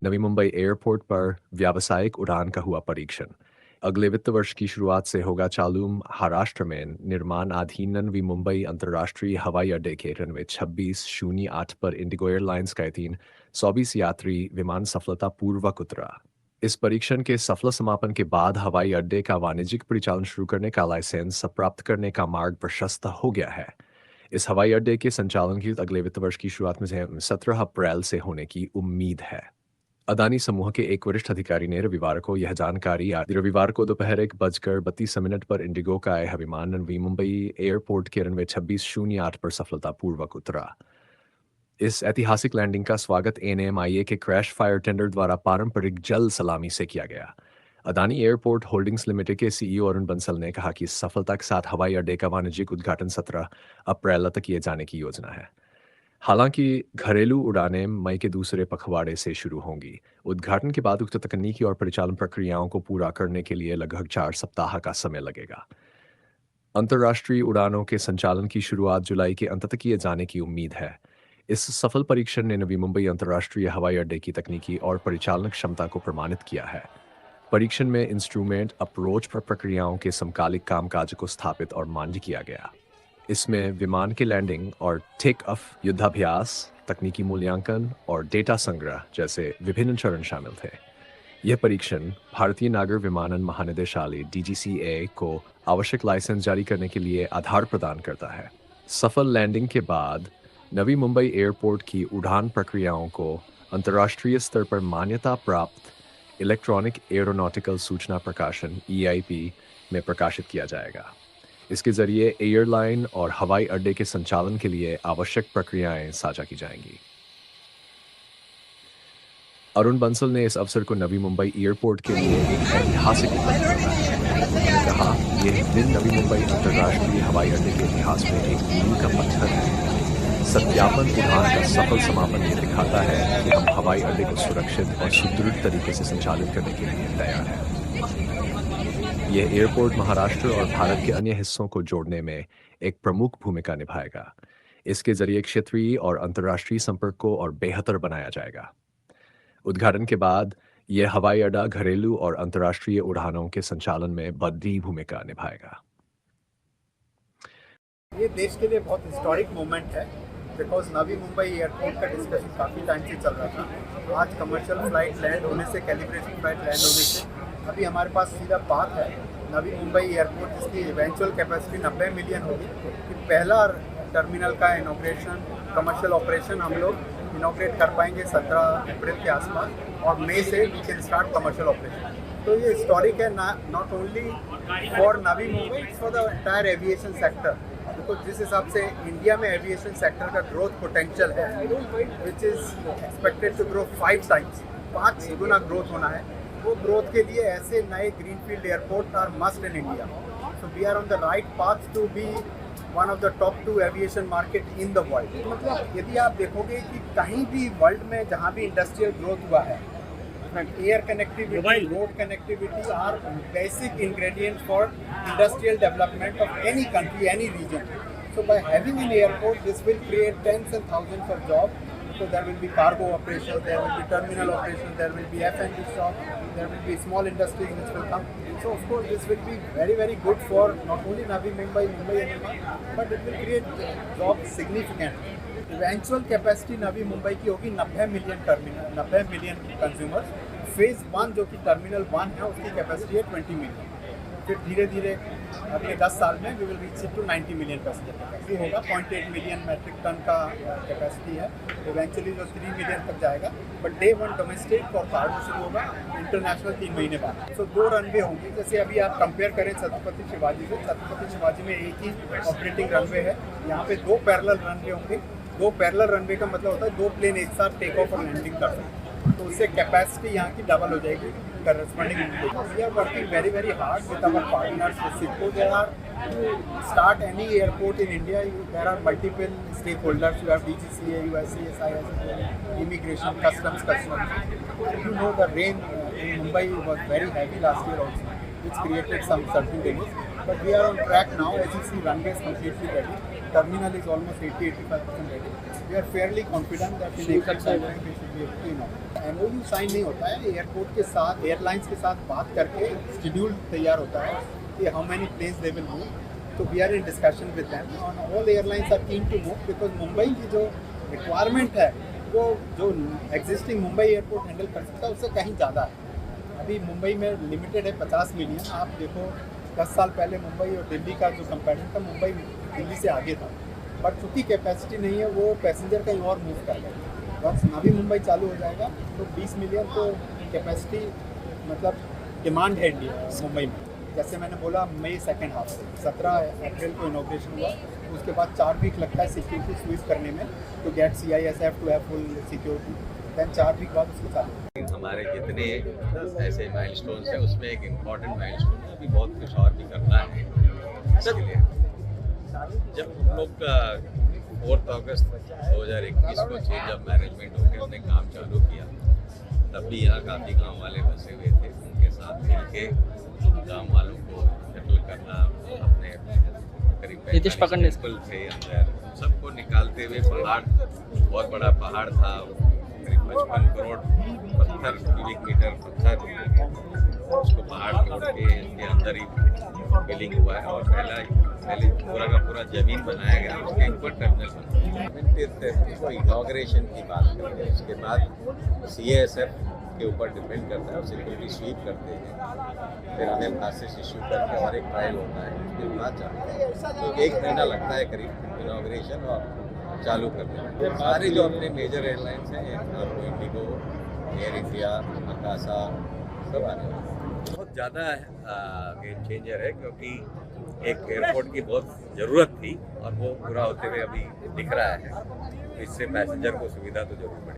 Navi Mumbai airport पर व्यावसायिक उड़ान का हुआ परीक्षण। अगले वित्त वर्ष की शुरुआत से होगा चालू। महाराष्ट्र में निर्माणाधीन नवी मुंबई अंतर्राष्ट्रीय हवाई अड्डे के रनवे 2608 पर इंडिगो एयरलाइंस का 24 यात्री विमान सफलतापूर्वक उतरा। इस परीक्षण के सफल समापन के बाद हवाई अड्डे का वाणिज्यिक परिचालन शुरू करने का लाइसेंस प्राप्त करने का मार्ग प्रशस्त हो गया है। इस हवाई अड्डे के संचालन की अगले वित्त वर्ष की शुरुआत में 17 अप्रैल से होने की उम्मीद है। अदानी समूह के एक वरिष्ठ अधिकारी ने रविवार को यह जानकारी आज रविवार को दोपहर 1:32 पर इंडिगो का यह विमान नवी मुंबई एयरपोर्ट के रनवे 2608 पर सफलतापूर्वक उतरा। इस ऐतिहासिक लैंडिंग का स्वागत एनएमआईए के क्रैश फायर टेंडर द्वारा पारंपरिक जल सलामी से किया गया। अदानी एयरपोर्ट होल्डिंग्स लिमिटेड के सीईओ अरुण बंसल ने कहा कि इस सफलता के साथ हवाई अड्डे का वाणिज्यिक उद्घाटन 17 अप्रैल तक किए जाने की योजना है। हालांकि घरेलू उड़ानें मई के दूसरे पखवाड़े से शुरू होंगी। उद्घाटन के बाद उक्त तकनीकी और परिचालन प्रक्रियाओं को पूरा करने के लिए लगभग 4 सप्ताह का समय लगेगा। अंतर्राष्ट्रीय उड़ानों के संचालन की शुरुआत जुलाई के अंत तक किए जाने की उम्मीद है। इस सफल परीक्षण ने नवी मुंबई अंतर्राष्ट्रीय हवाई अड्डे की तकनीकी और परिचालन क्षमता को प्रमाणित किया है। परीक्षण में इंस्ट्रूमेंट अप्रोच प्रक्रियाओं के समकालिक कामकाज को स्थापित और मान्य किया गया। इसमें विमान के लैंडिंग और टेक ऑफ, युद्धाभ्यास, तकनीकी मूल्यांकन और डेटा संग्रह जैसे विभिन्न चरण शामिल थे। यह परीक्षण भारतीय नागर विमानन महानिदेशालय डीजीसीए को आवश्यक लाइसेंस जारी करने के लिए आधार प्रदान करता है। सफल लैंडिंग के बाद नवी मुंबई एयरपोर्ट की उड़ान प्रक्रियाओं को अंतर्राष्ट्रीय स्तर पर मान्यता प्राप्त इलेक्ट्रॉनिक एरोनॉटिकल सूचना प्रकाशन EIP में प्रकाशित किया जाएगा। इसके जरिए एयरलाइन और हवाई अड्डे के संचालन के लिए आवश्यक प्रक्रियाएं साझा की जाएंगी। अरुण बंसल ने इस अवसर को नवी मुंबई एयरपोर्ट के लिए एक ऐतिहासिक उपलब्धि बताया। उन्होंने कहा, यह दिन नवी मुंबई अंतर्राष्ट्रीय हवाई अड्डे के इतिहास में एक मील का पत्थर है। सत्यापन उड़ान का सफल समापन ये दिखाता है कि हम हवाई अड्डे को सुरक्षित और सुदृढ़ तरीके से संचालित करने के लिए तैयार हैं। यह एयरपोर्ट महाराष्ट्र और भारत के अन्य हिस्सों को जोड़ने में एक प्रमुख भूमिका निभाएगा। इसके जरिए क्षेत्रीय और अंतर्राष्ट्रीय संपर्क को और बेहतर बनाया जाएगा। उद्घाटन के बाद यह हवाई अड्डा घरेलू और अंतर्राष्ट्रीय उड़ानों के संचालन में बड़ी भूमिका निभाएगा। ये देश के लिए बहुत हिस्टोरिक मोमेंट है, बिकॉज नवी मुंबई एयरपोर्ट का डिस्कशन काफ़ी टाइम से चल रहा था। आज कमर्शियल फ्लाइट लैंड होने से, कैलिब्रेशन फ्लाइट लैंड होने से अभी हमारे पास सीधा बात है नवी मुंबई एयरपोर्ट जिसकी इवेंचुअल कैपेसिटी 90 मिलियन होगी कि पहला टर्मिनल का इनॉग्रेशन, कमर्शियल ऑपरेशन हम लोग इनॉग्रेट कर पाएंगे 17 अप्रैल के आसपास, और मई से we can start commercial operation. तो ये हिस्टोरिक है, not only for Navi Mumbai, it's for the entire aviation sector. तो जिस हिसाब से इंडिया में एविएशन सेक्टर का ग्रोथ पोटेंशियल है, which is expected to grow 5 times, 5 गुना ग्रोथ होना है, वो ग्रोथ के लिए ऐसे नए greenfield airport are must in India. So we are on the right path to be one of the top 2 aviation market in the world. मतलब यदि आप देखोगे कि कहीं भी वर्ल्ड में जहाँ भी इंडस्ट्रियल ग्रोथ हुआ है, air connectivity, road connectivity are basic ingredient for industrial development of any country, any region. So by having an airport, this will create tens and thousands of jobs. So there will be cargo operations, there will be terminal operations, there will be F&B shop, there will be small industries which will come. So of course this will be very, very good for not only Navi Mumbai and Mumbai, but it will create jobs significantly. Eventual capacity Navi Mumbai की होगी 90 million terminal, 90 million consumers. Phase 1 जो कि terminal 1 है उसकी capacity है 20 million. फिर धीरे धीरे अगले 10 साल में we will reach to 90 million passenger capacity होगा। 0.8 मिलियन मैट्रिक टन का कैपेसिटी है, इवेंचुअली जो 3 मिलियन तक जाएगा। बट डे 1 डोमेस्टिक और कार्गो शुरू होगा, इंटरनेशनल 3 महीने बाद। सो 2 रनवे होंगे। जैसे अभी आप कंपेयर करें छत्रपति शिवाजी से, छत्रपति शिवाजी में एक ही ऑपरेटिंग रनवे है, यहाँ पे 2 पैरेलल रनवे होंगे। 2 पैरेलल रनवे का मतलब होता है 2 प्लेन एक साथ टेक ऑफ और लैंडिंग कर सकते हैं, तो उससे कैपेसिटी यहाँ की डबल हो जाएगी। corresponding indicators. We are working very, very hard with our partners with SIPCO. There are, to start any airport in India, there are multiple stakeholders. You have DGCA, you have CSIS, immigration, customs. You know the rain in Mumbai was very heavy last year also, which created some certain delays. But we are on track now. As you see, runway is completely ready. Terminal is almost 80-85% ready. We are fairly confident that in April we should be able to MOU sign नहीं होता है, airport के साथ airlines के साथ बात करके schedule तैयार होता है कि how many planes they will move. तो we are in discussion with them on all airlines are keen to move because Mumbai की जो रिक्वायरमेंट है वो जो एग्जिस्टिंग मुंबई एयरपोर्ट हैंडल कर सकता है उससे कहीं ज़्यादा है. अभी मुंबई में लिमिटेड है 50 मिलियन. आप देखो 10 साल पहले मुंबई और दिल्ली का जो कंपैरिजन था, मुंबई दिल्ली से आगे था, बट चूँकि कैपेसिटी नहीं है वो पैसेंजर कहीं और मूव कर रहे हैं. वंस नवी मुंबई चालू हो जाएगा तो 20 मिलियन तो कैपेसिटी मतलब डिमांड है इंडिया मुंबई में. जैसे मैंने बोला मई सेकेंड हाफ से 17 अप्रैल को इनॉग्रेशन हुआ, उसके बाद 4 वीक लगता है सिक्योरिटी स्वीप करने में to get CISF to have full security. Then 4 week बाद उसके चालू. हमारे जितने ऐसे माइलस्टोन्स हैं उसमें एक इम्पॉर्टेंट माइलस्टोन है, अभी बहुत कुछ और भी करना है सबके जब हम लोग 4 अगस्त 2021 को चेंज ऑफ मैनेजमेंट होकर हमने काम चालू किया, तब भी यहाँ काफ़ी गांव वाले बसे हुए थे. उनके साथ मिलके गांव वालों को सेटल करना, अपने करीब 45 स्कूल थे अंदर, सबको निकालते हुए पहाड़, बहुत बड़ा पहाड़ था, करीब 55 करोड़ पत्थर क्यूबिक मीटर पत्थर, उसको पहाड़ तोड़ के इसके अंदर ही बिलिंग हुआ है. और पहले पूरा का पूरा जमीन बनाया गया, उसके ऊपर टर्मिनल को इनॉग्रेशन की बात करते हैं. उसके बाद CISF के ऊपर डिपेंड करता है और सिक्योरिटी स्वीप करते हैं, फिर हमें पासेस इशू करके और एक ट्रायल होता है, उसके बाद जाते हैं. तो 1 महीना लगता है करीब इनॉग्रेशन और चालू करने में. सारे जो अपने मेजर एयरलाइंस हैं, इंडिगो, एयर इंडिया, अकाशा, सब आने वाले. बहुत ज़्यादा गेम चेंजर है क्योंकि एक एयरपोर्ट की बहुत ज़रूरत थी और वो पूरा होते हुए अभी दिख रहा है. इससे पैसेंजर को सुविधा तो जरूर मिलेगी.